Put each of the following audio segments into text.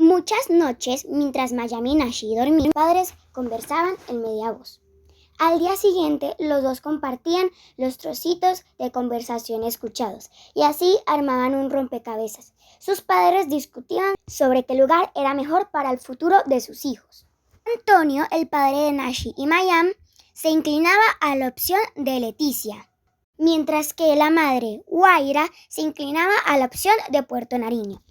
Muchas noches, mientras Mayami y Nashi dormían, los padres conversaban en media voz. Al día siguiente, los dos compartían los trocitos de conversación escuchados y así armaban un rompecabezas. Sus padres discutían sobre qué lugar era mejor para el futuro de sus hijos. Antonio, el padre de Nashi y Mayam, se inclinaba a la opción de Leticia, mientras que la madre, Guaira, se inclinaba a la opción de Puerto Nariño.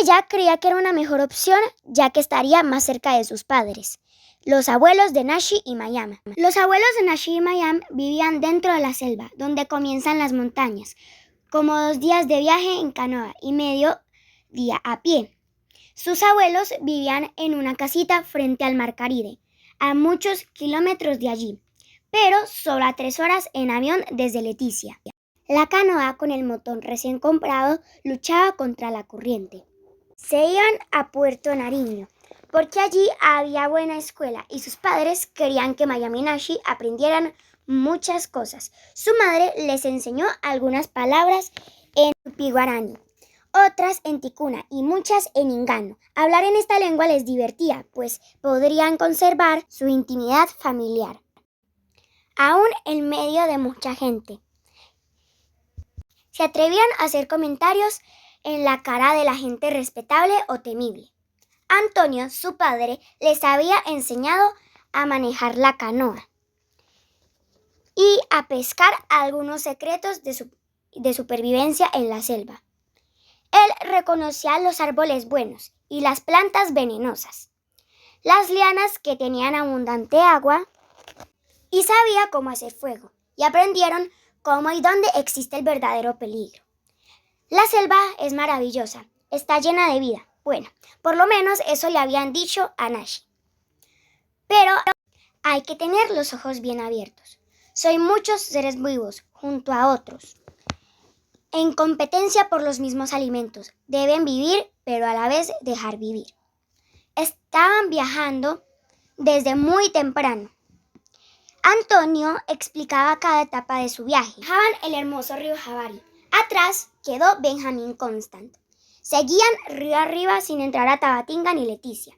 Ella creía que era una mejor opción ya que estaría más cerca de sus padres, los abuelos de Nashi y Mayam. Los abuelos de Nashi y Mayam vivían dentro de la selva, donde comienzan las montañas, como 2 días de viaje en canoa y medio día a pie. Sus abuelos vivían en una casita frente al mar Caribe, a muchos kilómetros de allí, pero solo a 3 horas en avión desde Leticia. La canoa con el motor recién comprado luchaba contra la corriente. Se iban a Puerto Nariño, porque allí había buena escuela y sus padres querían que Mayami y Nashi aprendieran muchas cosas. Su madre les enseñó algunas palabras en tupi-guaraní, otras en ticuna y muchas en ingano. Hablar en esta lengua les divertía, pues podrían conservar su intimidad familiar, aún en medio de mucha gente. Se atrevían a hacer comentarios en la cara de la gente respetable o temible. Antonio, su padre, les había enseñado a manejar la canoa y a pescar algunos secretos de supervivencia en la selva. Él reconocía los árboles buenos y las plantas venenosas, las lianas que tenían abundante agua y sabía cómo hacer fuego, y aprendieron cómo y dónde existe el verdadero peligro. La selva es maravillosa, está llena de vida. Bueno, por lo menos eso le habían dicho a Nashi. Pero hay que tener los ojos bien abiertos. Soy muchos seres vivos junto a otros, en competencia por los mismos alimentos. Deben vivir, pero a la vez dejar vivir. Estaban viajando desde muy temprano. Antonio explicaba cada etapa de su viaje. Bajaban el hermoso río Javari. Atrás quedó Benjamín Constant. Seguían río arriba sin entrar a Tabatinga ni Leticia.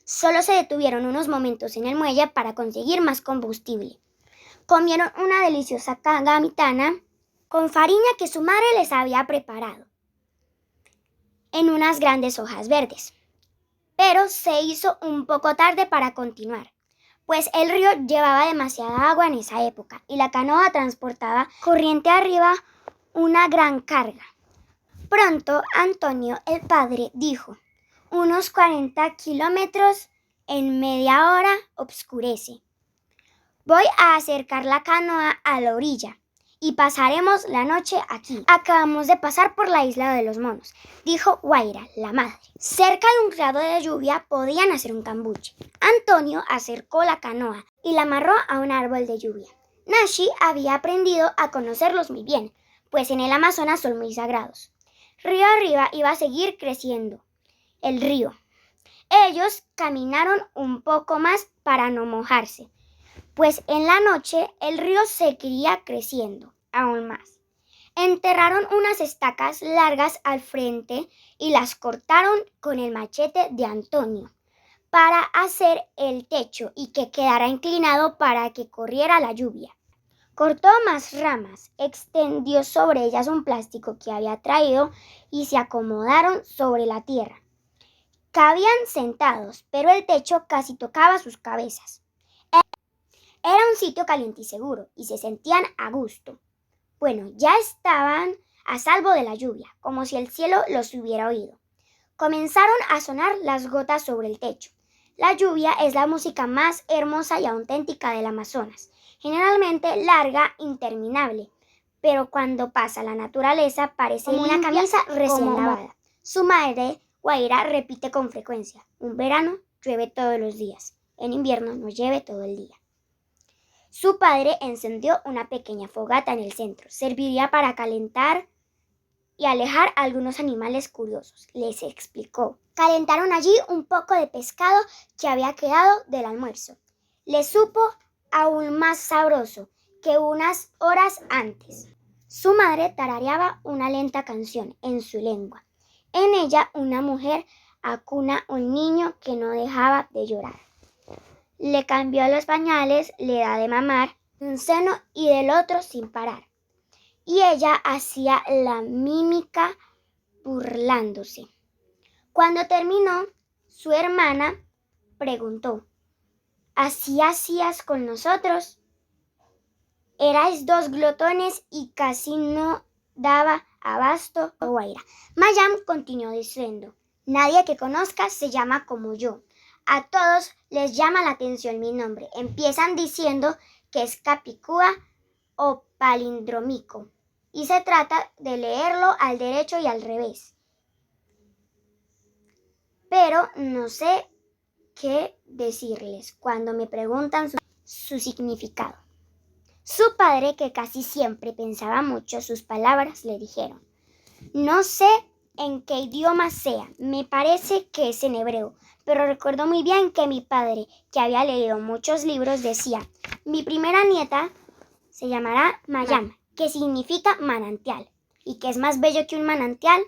Solo se detuvieron unos momentos en el muelle para conseguir más combustible. Comieron una deliciosa gamitana con farina que su madre les había preparado en unas grandes hojas verdes. Pero se hizo un poco tarde para continuar, pues el río llevaba demasiada agua en esa época y la canoa transportaba corriente arriba una gran carga. Pronto Antonio, el padre, dijo: unos 40 kilómetros en media hora oscurece. Voy a acercar la canoa a la orilla y pasaremos la noche aquí. Acabamos de pasar por la isla de los monos, dijo Guaira, la madre. Cerca de un claro de lluvia podían hacer un cambuche. Antonio acercó la canoa y la amarró a un árbol de lluvia. Nashi había aprendido a conocerlos muy bien, pues en el Amazonas son muy sagrados. Río arriba iba a seguir creciendo el río. Ellos caminaron un poco más para no mojarse, pues en la noche el río seguiría creciendo aún más. Enterraron unas estacas largas al frente y las cortaron con el machete de Antonio para hacer el techo y que quedara inclinado para que corriera la lluvia. Cortó más ramas, extendió sobre ellas un plástico que había traído y se acomodaron sobre la tierra. Cabían sentados, pero el techo casi tocaba sus cabezas. Era un sitio caliente y seguro, y se sentían a gusto. Bueno, ya estaban a salvo de la lluvia, como si el cielo los hubiera oído. Comenzaron a sonar las gotas sobre el techo. La lluvia es la música más hermosa y auténtica del Amazonas, generalmente larga, interminable, pero cuando pasa la naturaleza parece como una camisa recién lavada. Su madre, Guaira, repite con frecuencia: en verano llueve todos los días, en invierno no llueve todo el día. Su padre encendió una pequeña fogata en el centro. Serviría para calentar y alejar a algunos animales curiosos, les explicó. Calentaron allí un poco de pescado que había quedado del almuerzo. Les supo aún más sabroso que unas horas antes. Su madre tarareaba una lenta canción en su lengua. En ella una mujer acuna un niño que no dejaba de llorar. Le cambió los pañales, le da de mamar de un seno y del otro sin parar. Y ella hacía la mímica burlándose. Cuando terminó, su hermana preguntó: ¿así hacías con nosotros? Erais dos glotones y casi no daba abasto a Guaira. Mayam continuó diciendo: nadie que conozca se llama como yo. A todos les llama la atención mi nombre. Empiezan diciendo que es capicúa o palindrómico, y se trata de leerlo al derecho y al revés. Pero no sé qué decirles cuando me preguntan su significado. Su padre, que casi siempre pensaba mucho sus palabras, le dijeron: no sé en qué idioma sea, me parece que es en hebreo, pero recuerdo muy bien que mi padre, que había leído muchos libros, decía: mi primera nieta se llamará Mayam, que significa manantial, y que es más bello que un manantial.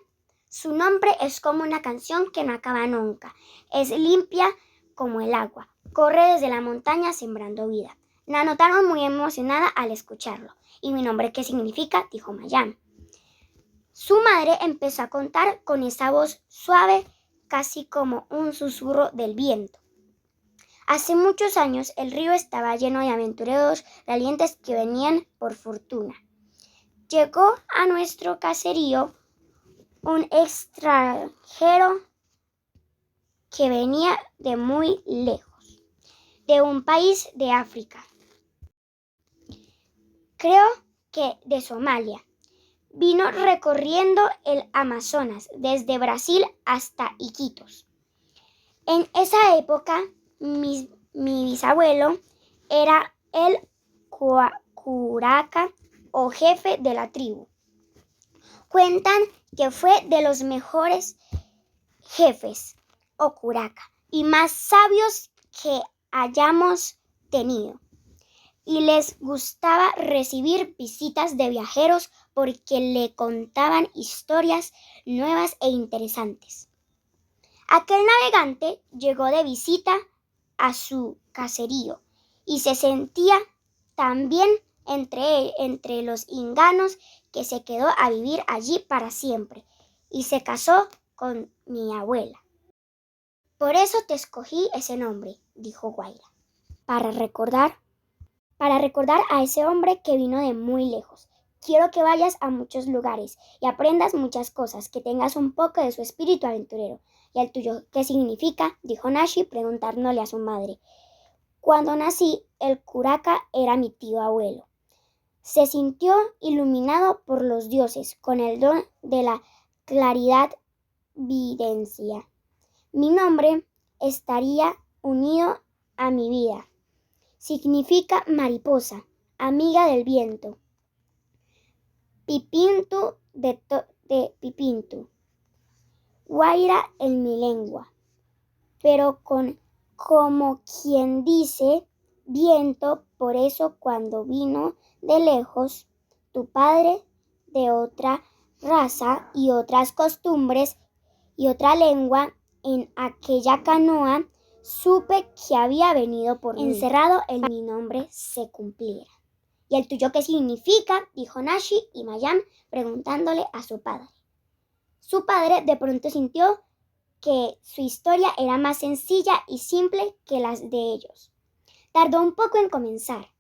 Su nombre es como una canción que no acaba nunca, es limpia como el agua, corre desde la montaña sembrando vida. La notaron muy emocionada al escucharlo. ¿Y mi nombre qué significa?, dijo Mayam. Su madre empezó a contar con esa voz suave, casi como un susurro del viento. Hace muchos años el río estaba lleno de aventureros valientes que venían por fortuna. Llegó a nuestro caserío un extranjero que venía de muy lejos, de un país de África. Creo que de Somalia. Vino recorriendo el Amazonas, desde Brasil hasta Iquitos. En esa época, mi bisabuelo era el curaca o jefe de la tribu. Cuentan que fue de los mejores jefes o curaca y más sabios que hayamos tenido. Y les gustaba recibir visitas de viajeros porque le contaban historias nuevas e interesantes. Aquel navegante llegó de visita a su caserío y se sentía tan bien entre los inganos que se quedó a vivir allí para siempre y se casó con mi abuela. Por eso te escogí ese nombre, dijo Guaira, para recordar a ese hombre que vino de muy lejos. Quiero que vayas a muchos lugares y aprendas muchas cosas, que tengas un poco de su espíritu aventurero. ¿Y el tuyo qué significa?, dijo Nashi preguntándole a su madre. Cuando nací, el curaca era mi tío abuelo. Se sintió iluminado por los dioses con el don de la claridad videncia. Mi nombre estaría unido a mi vida. Significa mariposa, amiga del viento. Pipintu de Pipintu. Guaira en mi lengua. Pero como quien dice viento, por eso cuando vino de lejos tu padre de otra raza y otras costumbres y otra lengua en aquella canoa, supe que había venido por mí. Encerrado en mi nombre se cumpliera. ¿Y el tuyo qué significa?, dijo Nashi y Mayam preguntándole a su padre. Su padre de pronto sintió que su historia era más sencilla y simple que las de ellos. Tardó un poco en comenzar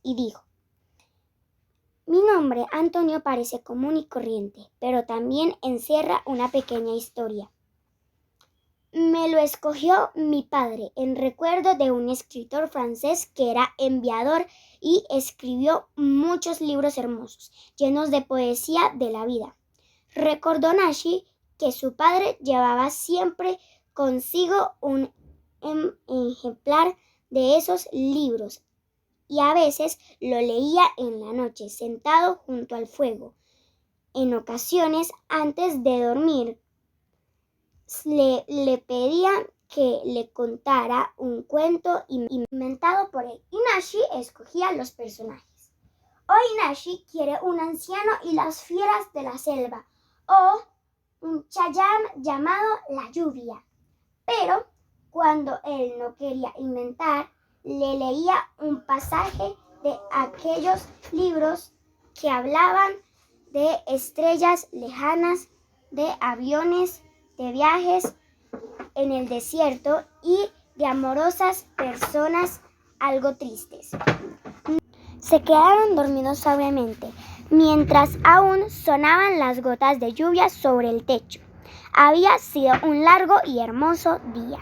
y dijo: mi nombre, Antonio, parece común y corriente, pero también encierra una pequeña historia. Me lo escogió mi padre en recuerdo de un escritor francés que era enviador y escribió muchos libros hermosos, llenos de poesía de la vida. Recordó Nashi que su padre llevaba siempre consigo un ejemplar de esos libros y a veces lo leía en la noche sentado junto al fuego. En ocasiones, antes de dormir, le pedía que le contara un cuento inventado por él y Nashi escogía los personajes. Hoy Nashi quiere un anciano y las fieras de la selva, o un chayán llamado La Lluvia. Pero cuando él no quería inventar, le leía un pasaje de aquellos libros que hablaban de estrellas lejanas, de aviones, de viajes en el desierto y de amorosas personas algo tristes. Se quedaron dormidos suavemente, mientras aún sonaban las gotas de lluvia sobre el techo. Había sido un largo y hermoso día.